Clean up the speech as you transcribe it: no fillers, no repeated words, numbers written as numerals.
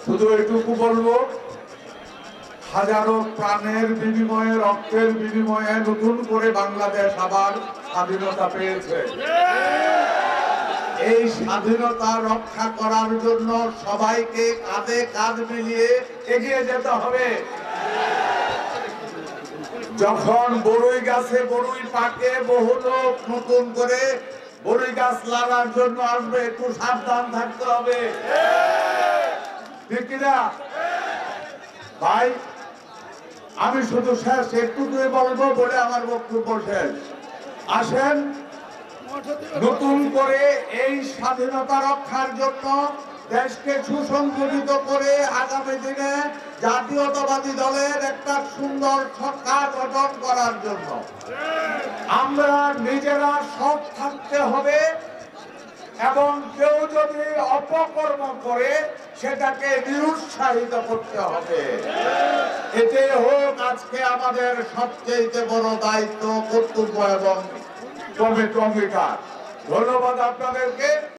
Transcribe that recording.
শুধু এটুকু বলবো, হাজারো প্রাণের বিনিময়ে, রক্তের বিনিময়ে নতুন করে বাংলাদেশ আবার স্বাধীনতা পেয়েছে। এই স্বাধীনতা রক্ষা করার জন্য সবাইকে কাঁধে কাঁধ মিলিয়ে এগিয়ে যেতে হবে। যখন বড়ই গাছে বড়ই পাকে, বহু লোক নতুন করে বড়ই গাছ লাগার জন্য আসবে, একটু সাবধান থাকতে হবে, ঠিক কিনা ভাই? আমি শুধু শেষ একটুকুই বলবো বলে আমার বক্তব্য শেষ। আসেন নতুন করে এই স্বাধীনতা রক্ষার জন্য দেশকে সুসংগঠিত করে আগামী দিনে জাতীয়তাবাদী দলের একটা সুন্দর সরকার গঠন করার জন্য আমরা নিজেরা সৎ থাকতে হবে এবং কেউ যদি অপকর্ম করে সেটাকে নিরুৎসাহিত করতে হবে। এটাই হোক আজকে আমাদের সবচেয়ে বড় দায়িত্ব, কর্তব্য এবং অঙ্গীকার। ধন্যবাদ আপনাদেরকে।